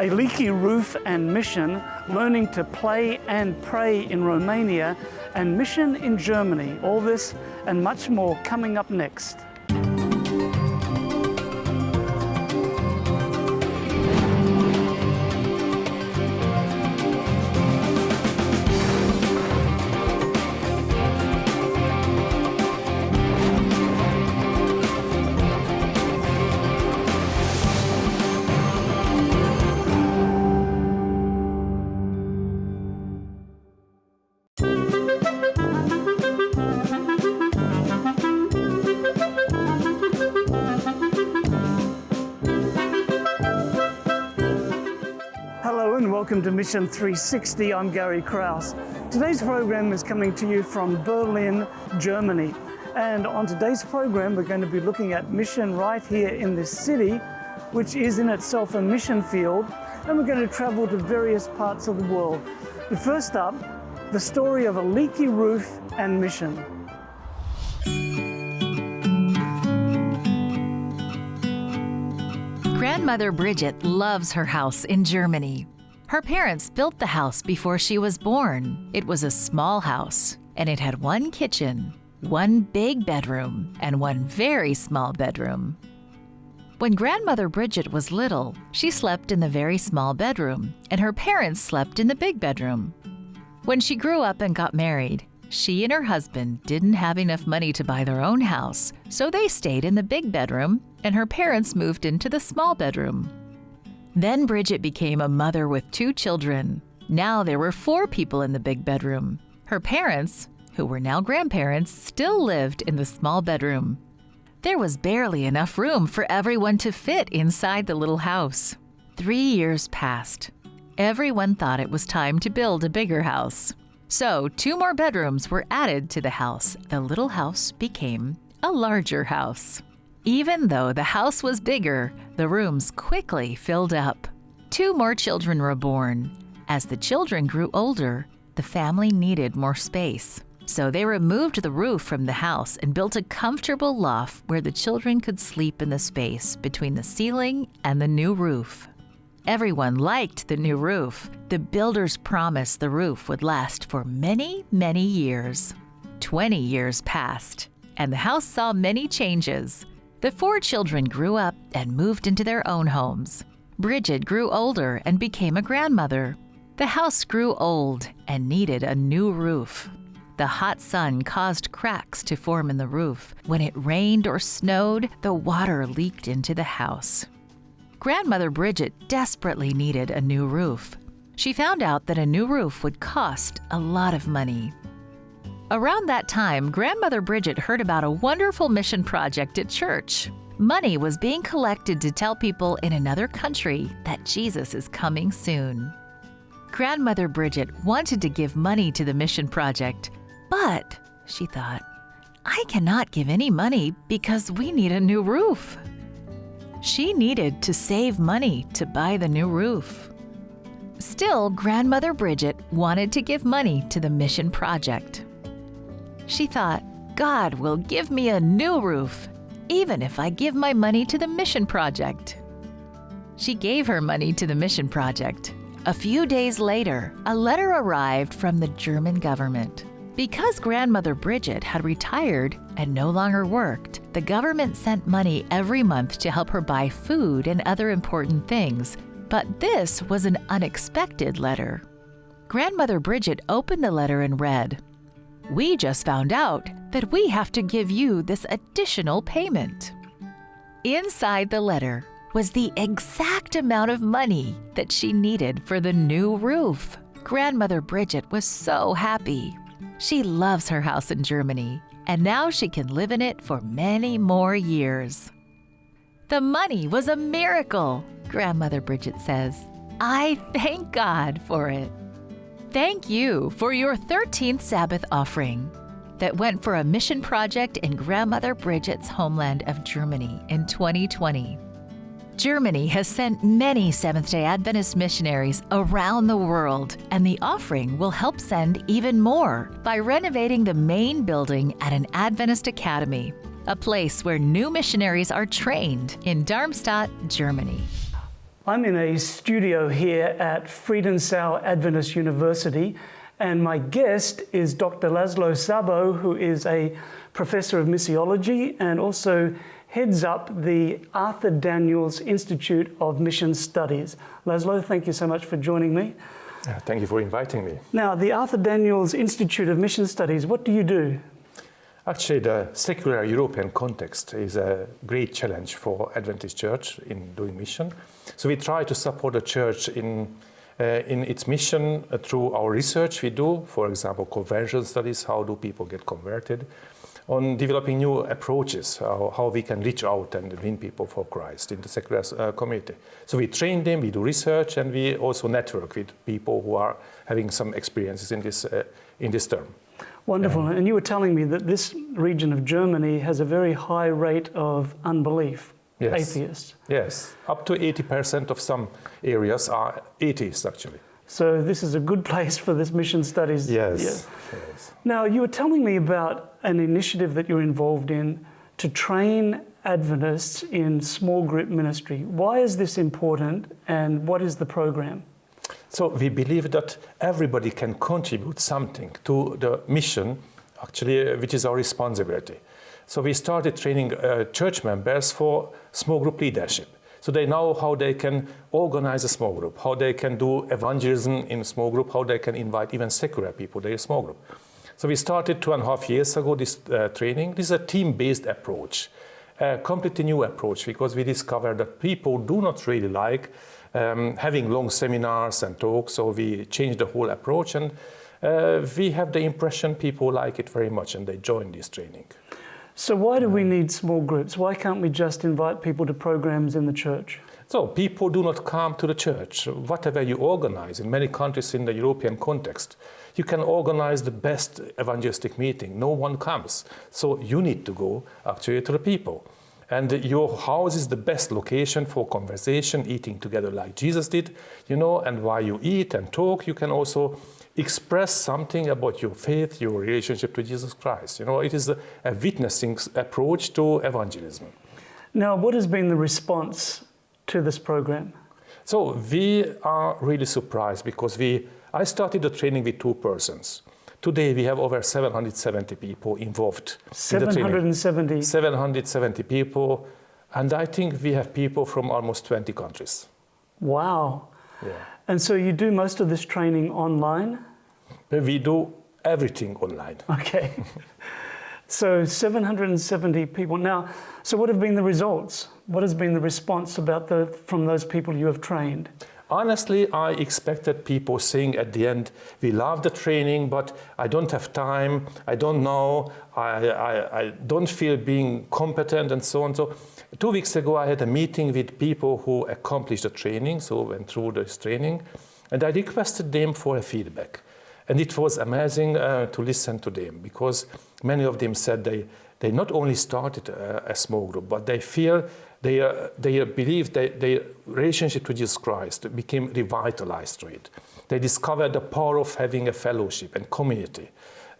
a leaky roof and mission, learning to play and pray in Romania, and mission in Germany. All this and much more coming up next. Welcome to Mission 360. I'm Gary Krause. Today's program is coming to you from Berlin, Germany. And on today's program, we're going to be looking at mission right here in this city, which is in itself a mission field. And we're going to travel to various parts of the world. But first up, the story of a leaky roof and mission. Grandmother Bridget loves her house in Germany. Her parents built the house before she was born. It was a small house, and it had one kitchen, one big bedroom, and one very small bedroom. When Grandmother Bridget was little, she slept in the very small bedroom, and her parents slept in the big bedroom. When she grew up and got married, she and her husband didn't have enough money to buy their own house, so they stayed in the big bedroom, and her parents moved into the small bedroom. Then Bridget became a mother with 2 children. Now there were 4 people in the big bedroom. Her parents, who were now grandparents, still lived in the small bedroom. There was barely enough room for everyone to fit inside the little house. 3 years passed. Everyone thought it was time to build a bigger house. So 2 more bedrooms were added to the house. The little house became a larger house. Even though the house was bigger, the rooms quickly filled up. 2 more children were born. As the children grew older, the family needed more space. So they removed the roof from the house and built a comfortable loft where the children could sleep in the space between the ceiling and the new roof. Everyone liked the new roof. The builders promised the roof would last for many, many years. 20 years passed, and the house saw many changes. The 4 children grew up and moved into their own homes. Bridget grew older and became a grandmother. The house grew old and needed a new roof. The hot sun caused cracks to form in the roof. When it rained or snowed, the water leaked into the house. Grandmother Bridget desperately needed a new roof. She found out that a new roof would cost a lot of money. Around that time, Grandmother Bridget heard about a wonderful mission project at church. Money was being collected to tell people in another country that Jesus is coming soon. Grandmother Bridget wanted to give money to the mission project, but, she thought, I cannot give any money because we need a new roof. She needed to save money to buy the new roof. Still, Grandmother Bridget wanted to give money to the mission project. She thought, God will give me a new roof, even if I give my money to the mission project. She gave her money to the mission project. A few days later, a letter arrived from the German government. Because Grandmother Bridget had retired and no longer worked, the government sent money every month to help her buy food and other important things. But this was an unexpected letter. Grandmother Bridget opened the letter and read, "We just found out that we have to give you this additional payment." Inside the letter was the exact amount of money that she needed for the new roof. Grandmother Bridget was so happy. She loves her house in Germany, and now she can live in it for many more years. The money was a miracle, Grandmother Bridget says. I thank God for it. Thank you for your 13th Sabbath offering that went for a mission project in Grandmother Bridget's homeland of Germany in 2020. Germany has sent many Seventh-day Adventist missionaries around the world, and the offering will help send even more by renovating the main building at an Adventist academy, a place where new missionaries are trained in Darmstadt, Germany. I'm in a studio here at Friedenau Adventist University, and my guest is Dr. Laszlo Szabo, who is a professor of missiology and also heads up the Arthur Daniels Institute of Mission Studies. Laszlo, thank you so much for joining me. Thank you for inviting me. Now, the Arthur Daniels Institute of Mission Studies, what do you do? Actually, the secular European context is a great challenge for Adventist Church in doing mission. So we try to support the church in its mission through our research we do, for example, conversion studies, how do people get converted, on developing new approaches, how we can reach out and win people for Christ in the secular community. So we train them, we do research, and we also network with people who are having some experiences in this term. Wonderful. And you were telling me that this region of Germany has a very high rate of unbelief, atheists. Yes, up to 80% of some areas are atheists, actually. So this is a good place for this mission studies. Yes. Now, you were telling me about an initiative that you're involved in to train Adventists in small group ministry. Why is this important, and what is the program? So we believe that everybody can contribute something to the mission, actually, which is our responsibility. So we started training church members for small group leadership. So they know how they can organize a small group, how they can do evangelism in a small group, how they can invite even secular people to their small group. So we started 2.5 years ago this training. This is a team-based approach, a completely new approach, because we discovered that people do not really like having long seminars and talks, so we changed the whole approach, and we have the impression people like it very much and they join this training. So why do we need small groups? Why can't we just invite people to programs in the church? So people do not come to the church. Whatever you organize, in many countries in the European context, you can organize the best evangelistic meeting. No one comes. So you need to go actually to the people. And your house is the best location for conversation, eating together like Jesus did, and while you eat and talk, you can also express something about your faith, your relationship to Jesus Christ. It is a witnessing approach to evangelism. Now, what has been the response to this program? So we are really surprised because I started the training with 2 persons. Today we have over 770 people involved. 770? 770 people, and I think we have people from almost 20 countries. Wow. Yeah. And so you do most of this training online? We do everything online. Okay. So 770 people. Now, so what have been the results? What has been the response from those people you have trained? Honestly, I expected people saying at the end, we love the training, but I don't have time, I don't know, I don't feel being competent and so on. So 2 weeks ago, I had a meeting with people who accomplished the training, so went through this training, and I requested them for a feedback. And it was amazing to listen to them, because many of them said they not only started a small group, but they feel they believe their relationship to Jesus Christ became revitalized through it. They discovered the power of having a fellowship and community.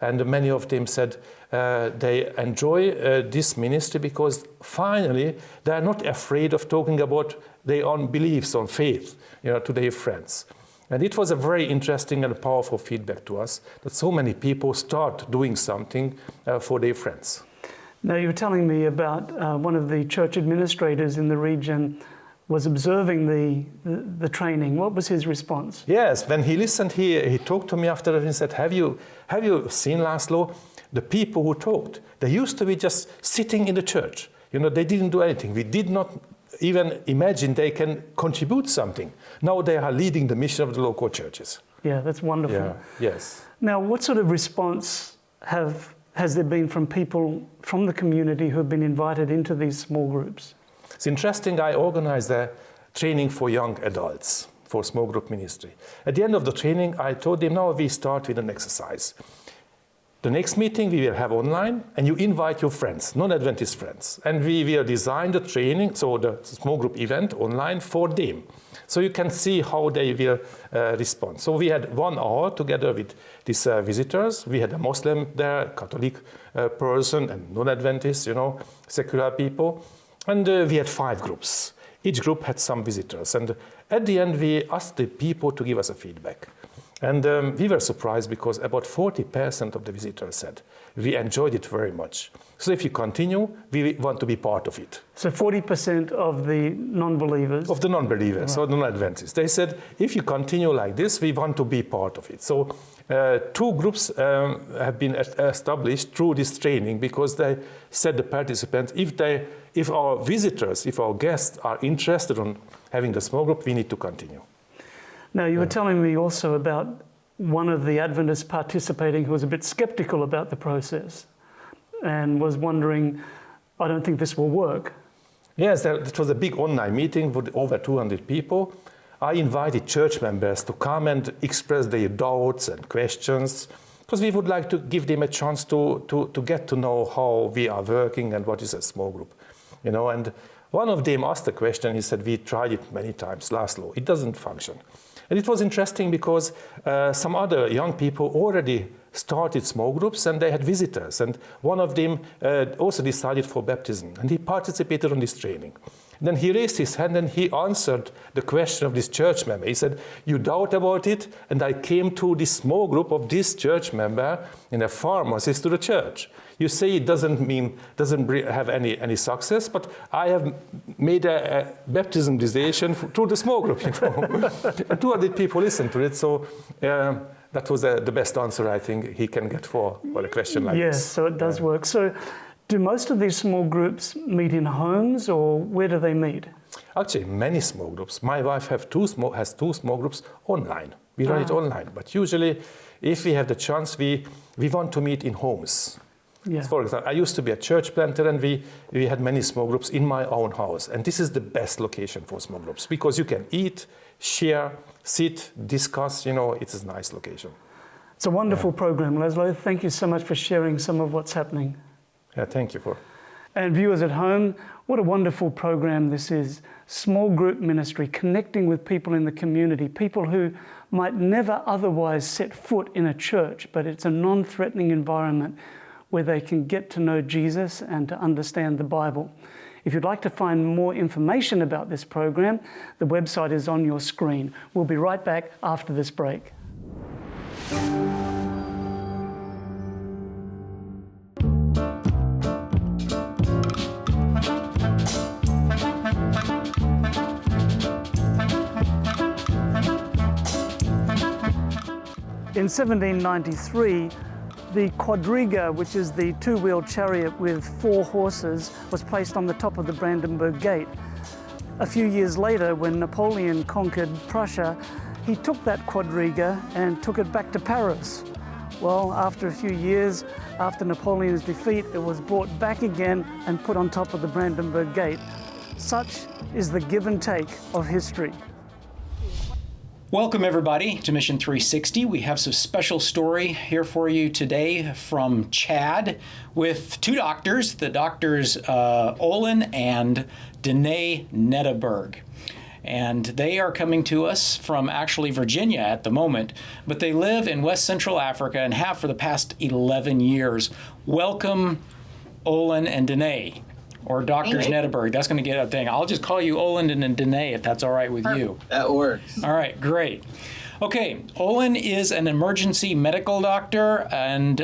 And many of them said they enjoy this ministry because finally they are not afraid of talking about their own beliefs on faith, to their friends. And it was a very interesting and powerful feedback to us that so many people start doing something for their friends. Now, you were telling me about one of the church administrators in the region was observing the training. What was his response? Yes, when he listened, he talked to me after that and said, have you seen, Laszlo, the people who talked? They used to be just sitting in the church. They didn't do anything. We did not even imagine they can contribute something. Now they are leading the mission of the local churches. Yeah, that's wonderful. Yeah, yes. Now, what sort of response has there been from people from the community who have been invited into these small groups? It's interesting, I organized a training for young adults for small group ministry. At the end of the training, I told them, now we start with an exercise. The next meeting we will have online, and you invite your friends, non-Adventist friends. And we will design the training, so the small group event online for them. So you can see how they will respond. So we had 1 hour together with these visitors. We had a Muslim there, Catholic person, and non-Adventist, secular people. And we had 5 groups. each group had some visitors. And at the end, we asked the people to give us a feedback. And we were surprised because about 40% of the visitors said, we enjoyed it very much. So if you continue, we want to be part of it. So 40% of the non-believers? Of the non-believers, or the non-Adventists. They said, if you continue like this, we want to be part of it. So 2 groups have been established through this training because they said the participants, if our visitors, if our guests are interested in having the small group, we need to continue. Now, you were telling me also about one of the Adventists participating who was a bit skeptical about the process and was wondering, I don't think this will work. Yes, it was a big online meeting with over 200 people. I invited church members to come and express their doubts and questions, because we would like to give them a chance to get to know how we are working and what is a small group. And one of them asked a question. He said, we tried it many times, Laszlo, it doesn't function. And it was interesting because some other young people already started small groups and they had visitors. And one of them also decided for baptism and he participated on this training. Then he raised his hand and he answered the question of this church member. He said, you doubt about it? And I came to this small group of this church member and a pharmacist to the church. You say it doesn't have any success, but I have made a baptism decision through the small group, And 200 people listened to it, so that was the best answer I think he can get for a question like this. Yes, so it does work. So do most of these small groups meet in homes, or where do they meet? Actually, many small groups. My wife has two small groups online. We run it online, but usually if we have the chance, we want to meet in homes. Yeah. For example, I used to be a church planter and we had many small groups in my own house. And this is the best location for small groups because you can eat, share, sit, discuss, it's a nice location. It's a wonderful program, Laszlo. Thank you so much for sharing some of what's happening. Yeah, thank you for. And viewers at home, what a wonderful program this is. Small group ministry, connecting with people in the community, people who might never otherwise set foot in a church, but it's a non-threatening environment where they can get to know Jesus and to understand the Bible. If you'd like to find more information about this program, the website is on your screen. We'll be right back after this break. In 1793, the quadriga, which is the two-wheel chariot with 4 horses, was placed on the top of the Brandenburg Gate. A few years later, when Napoleon conquered Prussia, he took that quadriga and took it back to Paris. Well, after a few years, after Napoleon's defeat, it was brought back again and put on top of the Brandenburg Gate. Such is the give and take of history. Welcome everybody to Mission 360. We have some special story here for you today from Chad with 2 doctors, the doctors Olin and Danae Netteberg. And they are coming to us from actually Virginia at the moment, but they live in West Central Africa and have for the past 11 years. Welcome, Olin and Danae. Or Doctors Netteberg. That's going to get a thing. I'll just call you Olin and Danae if that's all right with you. That works. All right, great. Okay, Olin is an emergency medical doctor, and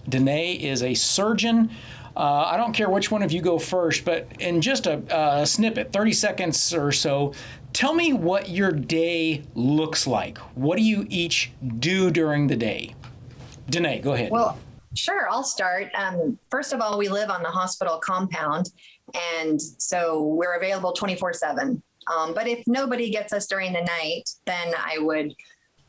Danae is a surgeon. I don't care which one of you go first, but in just a snippet, 30 seconds or so, tell me what your day looks like. What do you each do during the day? Danae, go ahead. Well, sure, I'll start. First of all, we live on the hospital compound, and so we're available 24/7. But if nobody gets us during the night, then I would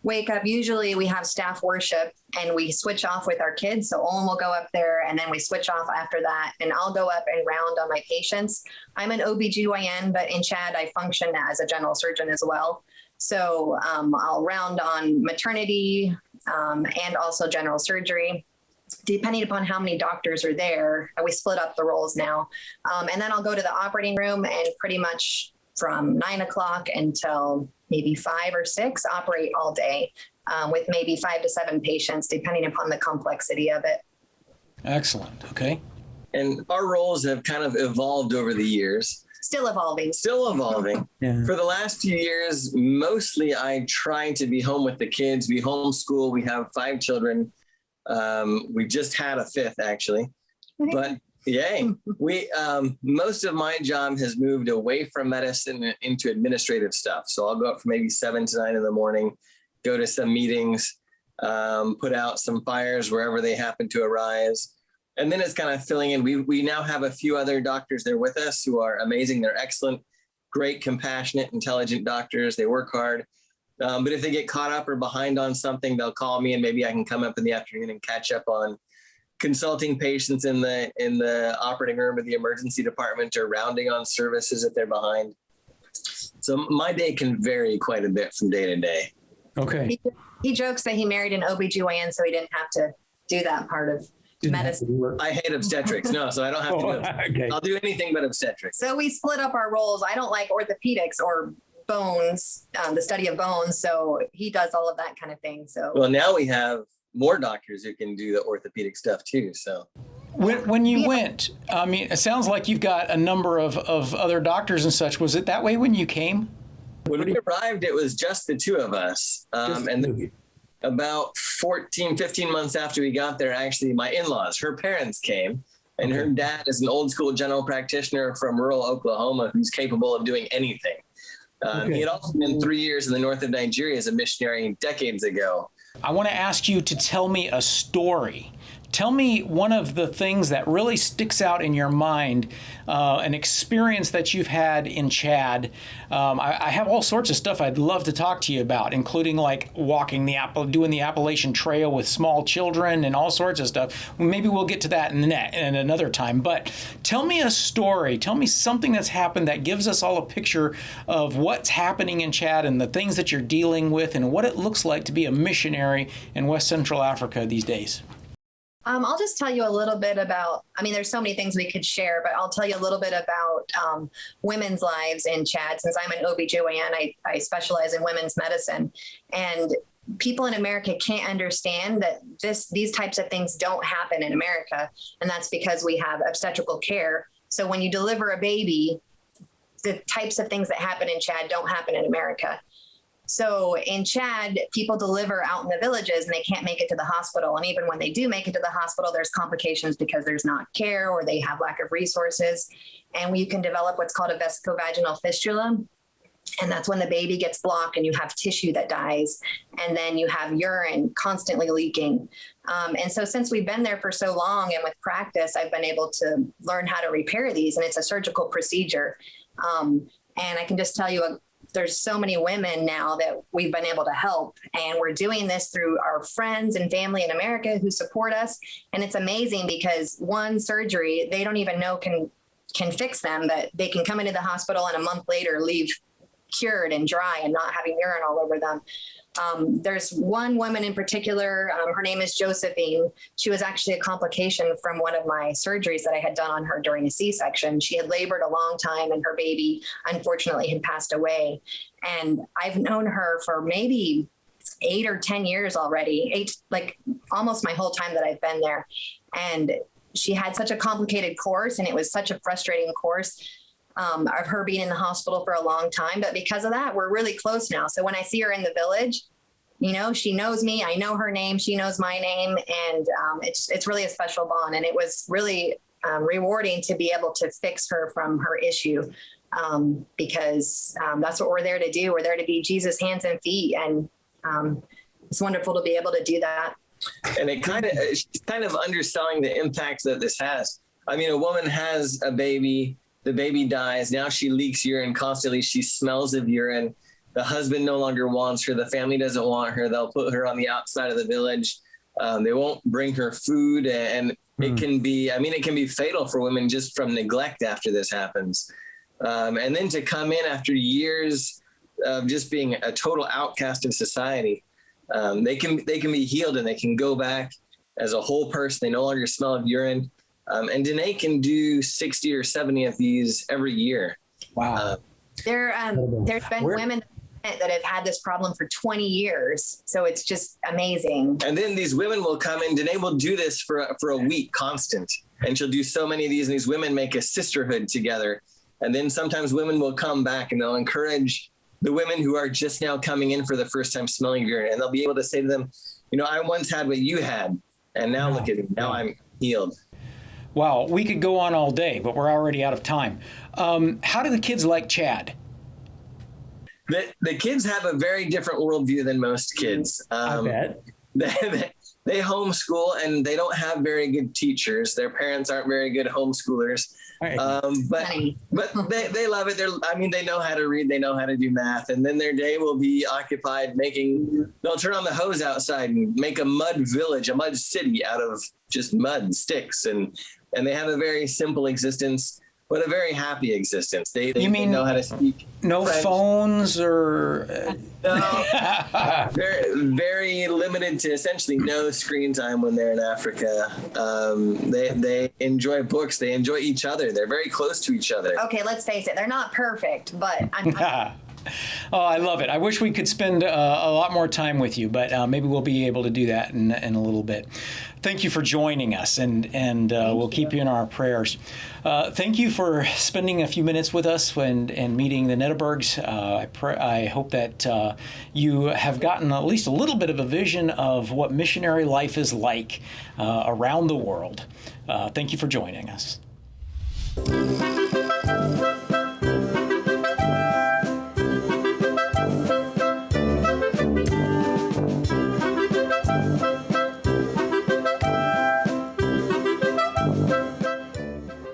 wake up. Usually we have staff worship and we switch off with our kids. So Olin will go up there and then we switch off after that. And I'll go up and round on my patients. I'm an OBGYN, but in Chad, I function as a general surgeon as well. So I'll round on maternity and also general surgery. Depending upon how many doctors are there, we split up the roles now. And then I'll go to the operating room and pretty much from 9 o'clock until maybe 5 or 6, operate all day with maybe 5 to 7 patients, depending upon the complexity of it. Excellent. Okay. And our roles have kind of evolved over the years. Still evolving. Still evolving. Yeah. For the last few years, mostly I try to be home with the kids. We homeschool. We have 5 children. We just had a 5th, actually. But yay. We most of my job has moved away from medicine and into administrative stuff. So I'll go up from maybe 7 to 9 in the morning, go to some meetings, put out some fires wherever they happen to arise. And then it's kind of filling in. We now have a few other doctors there with us who are amazing. They're excellent, great, compassionate, intelligent doctors. They work hard. But if they get caught up or behind on something, they'll call me and maybe I can come up in the afternoon and catch up on consulting patients in the operating room or the emergency department, or rounding on services if they're behind. So my day can vary quite a bit from day to day. Okay. He jokes that he married an OBGYN so he didn't have to do that part of medicine. I hate obstetrics. No, so I don't have to do Okay. I'll do anything but obstetrics. So we split up our roles. I don't like orthopedics or bones, the study of bones. So he does all of that kind of thing. So Well, now we have more doctors who can do the orthopedic stuff too. So When you went, I mean, it sounds like you've got a number of other doctors and such. Was it that way when you came? when we arrived, it was just the 2 of us. And then about 15 months after we got there, actually my in-laws, her parents came, and her dad is an old school general practitioner from rural Oklahoma who's capable of doing anything. He had also been 3 years in the north of Nigeria as a missionary decades ago. I want to ask you to tell me a story. Tell me one of the things that really sticks out in your mind, an experience that you've had in Chad. I have all sorts of stuff I'd love to talk to you about, including like doing the Appalachian Trail with small children and all sorts of stuff. Maybe we'll get to that in another time. But tell me a story. Tell me something that's happened that gives us all a picture of what's happening in Chad and the things that you're dealing with and what it looks like to be a missionary in West Central Africa these days. I'll just tell you a little bit about, there's so many things we could share, but I'll tell you a little bit about women's lives in Chad. Since I'm an OBGYN, I specialize in women's medicine. And people in America can't understand that these types of things don't happen in America. And that's because we have obstetrical care. So when you deliver a baby, the types of things that happen in Chad don't happen in America. So in Chad, people deliver out in the villages and they can't make it to the hospital. And even when they do make it to the hospital, there's complications because there's not care or they have lack of resources. And you can develop what's called a vesicovaginal fistula. And that's when the baby gets blocked and you have tissue that dies. And then you have urine constantly leaking. And so since we've been there for so long and with practice, I've been able to learn how to repair these. And it's a surgical procedure. And I can just tell you, there's so many women now that we've been able to help. And we're doing this through our friends and family in America who support us. And it's amazing because one surgery, they don't even know can fix them, but they can come into the hospital and a month later leave cured and dry and not having urine all over them. There's one woman in particular, her name is Josephine. She was actually a complication from one of my surgeries that I had done on her during a C-section. She had labored a long time and her baby unfortunately had passed away. And I've known her for maybe 8 or 10 years already, like almost my whole time that I've been there. And she had such a complicated course and it was such a frustrating course. Of her being in the hospital for a long time. But because of that, we're really close now. So when I see her in the village, she knows me, I know her name, she knows my name. And it's really a special bond. And it was really rewarding to be able to fix her from her issue because that's what we're there to do. We're there to be Jesus' hands and feet. And it's wonderful to be able to do that. And it's kind of underselling the impact that this has. A woman has a baby, the baby dies. Now she leaks urine constantly. She smells of urine. The husband no longer wants her. The family doesn't want her. They'll put her on the outside of the village. They won't bring her food. And it can be fatal for women just from neglect after this happens. And then to come in after years of just being a total outcast of society, they can be healed and they can go back as a whole person. They no longer smell of urine. And Danae can do 60 or 70 of these every year. Wow. There's been women that have had this problem for 20 years. So it's just amazing. And then these women will come in. Danae will do this for a week constant. And she'll do so many of these. And these women make a sisterhood together. And then sometimes women will come back and they'll encourage the women who are just now coming in for the first time smelling urine. And they'll be able to say to them, I once had what you had, and now look at me. Now I'm healed. Wow, we could go on all day, but we're already out of time. How do the kids like Chad? The kids have a very different worldview than most kids. I bet. They homeschool, and they don't have very good teachers. Their parents aren't very good homeschoolers. Right. But they love it. They know how to read. They know how to do math. And then their day will be occupied they'll turn on the hose outside and make a mud village, a mud city out of just mud and sticks. And they have a very simple existence, but a very happy existence. They know how to speak. No French. Phones or? No. Very, very limited to essentially no screen time when they're in Africa. They enjoy books. They enjoy each other. They're very close to each other. Okay, let's face it. They're not perfect, but I'm Oh, I love it. I wish we could spend a lot more time with you, but maybe we'll be able to do that in a little bit. Thank you for joining us, and we'll keep you in our prayers. Thank you for spending a few minutes with us and meeting the Nettebergs. I hope that you have gotten at least a little bit of a vision of what missionary life is like around the world. Thank you for joining us.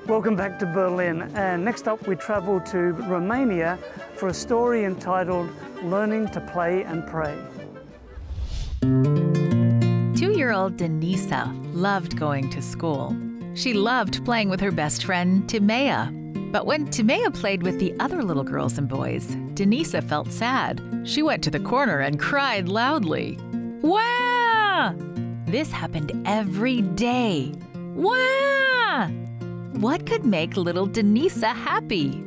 Welcome back to Berlin, and next up we travel to Romania for a story entitled Learning to Play and Pray. 2-year-old Denisa loved going to school. She loved playing with her best friend, Timea. But when Timea played with the other little girls and boys, Denisa felt sad. She went to the corner and cried loudly. Wah! This happened every day. Wah! What could make little Denisa happy?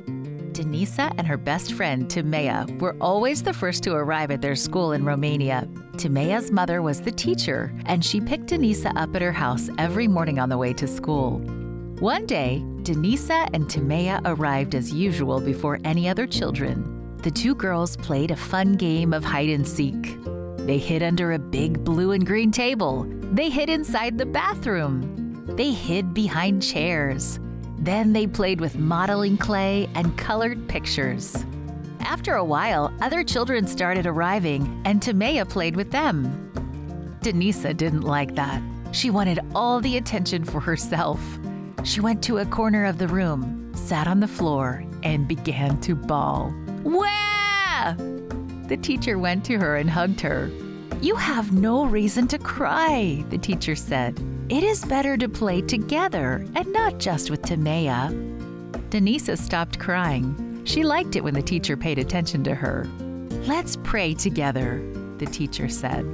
Denisa and her best friend, Timea, were always the first to arrive at their school in Romania. Timea's mother was the teacher, and she picked Denisa up at her house every morning on the way to school. One day, Denisa and Timea arrived as usual before any other children. The two girls played a fun game of hide and seek. They hid under a big blue and green table. They hid inside the bathroom. They hid behind chairs. Then they played with modeling clay and colored pictures. After a while, other children started arriving, and Timea played with them. Denisa didn't like that. She wanted all the attention for herself. She went to a corner of the room, sat on the floor, and began to bawl. Wah! The teacher went to her and hugged her. "You have no reason to cry," the teacher said. "It is better to play together and not just with Timea." Denisa stopped crying. She liked it when the teacher paid attention to her. "Let's pray together," the teacher said.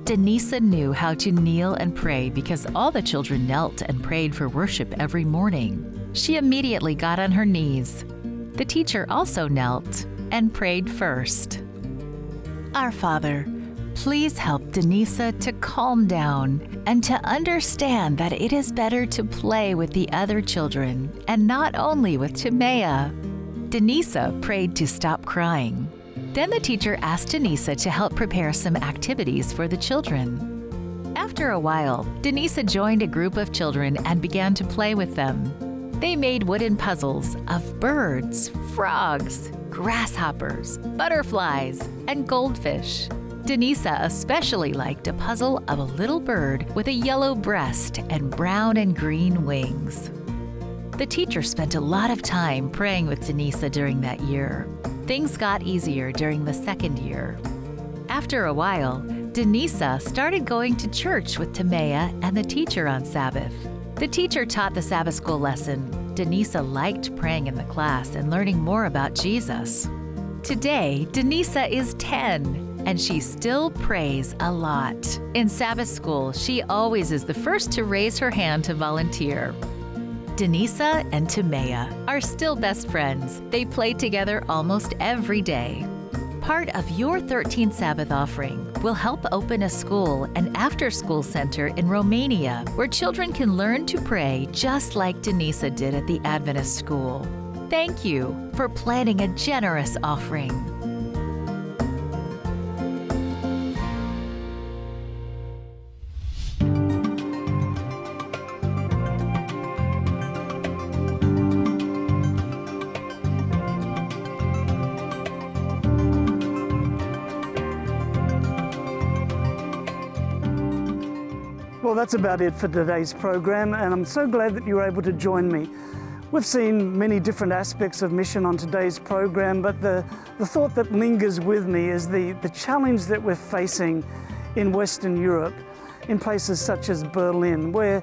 Denisa knew how to kneel and pray because all the children knelt and prayed for worship every morning. She immediately got on her knees. The teacher also knelt and prayed first. "Our Father, please help Denisa to calm down and to understand that it is better to play with the other children and not only with Timea." Denisa prayed to stop crying. Then the teacher asked Denisa to help prepare some activities for the children. After a while, Denisa joined a group of children and began to play with them. They made wooden puzzles of birds, frogs, grasshoppers, butterflies, and goldfish. Denisa especially liked a puzzle of a little bird with a yellow breast and brown and green wings. The teacher spent a lot of time praying with Denisa during that year. Things got easier during the second year. After a while, Denisa started going to church with Timea and the teacher on Sabbath. The teacher taught the Sabbath school lesson. Denisa liked praying in the class and learning more about Jesus. Today, Denisa is 10. And she still prays a lot. In Sabbath school, she always is the first to raise her hand to volunteer. Denisa and Timea are still best friends. They play together almost every day. Part of your 13th Sabbath offering will help open a school and after-school center in Romania where children can learn to pray just like Denisa did at the Adventist school. Thank you for planning a generous offering. Well, that's about it for today's program, and I'm so glad that you were able to join me. We've seen many different aspects of mission on today's program, but the thought that lingers with me is the challenge that we're facing in Western Europe, in places such as Berlin, where,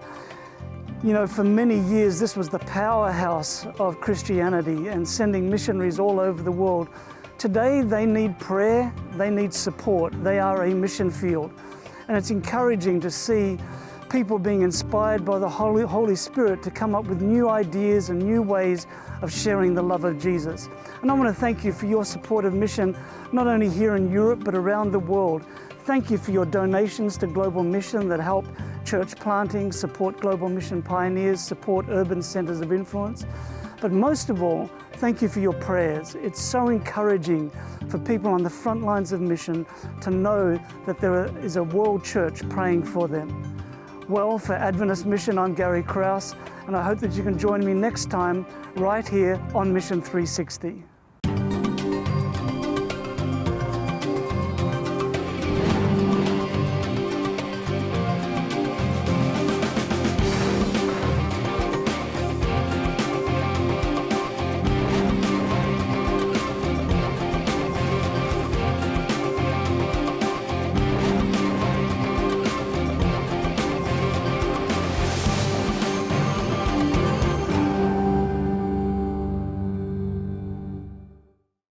you know, for many years this was the powerhouse of Christianity and sending missionaries all over the world. Today they need prayer, they need support, they are a mission field. And it's encouraging to see people being inspired by the Holy Spirit to come up with new ideas and new ways of sharing the love of Jesus. And I want to thank you for your support of mission, not only here in Europe, but around the world. Thank you for your donations to Global Mission that help church planting, support Global Mission pioneers, support urban centers of influence. But most of all, thank you for your prayers. It's so encouraging for people on the front lines of mission to know that there is a world church praying for them. Well, for Adventist Mission, I'm Gary Krause, and I hope that you can join me next time right here on Mission 360.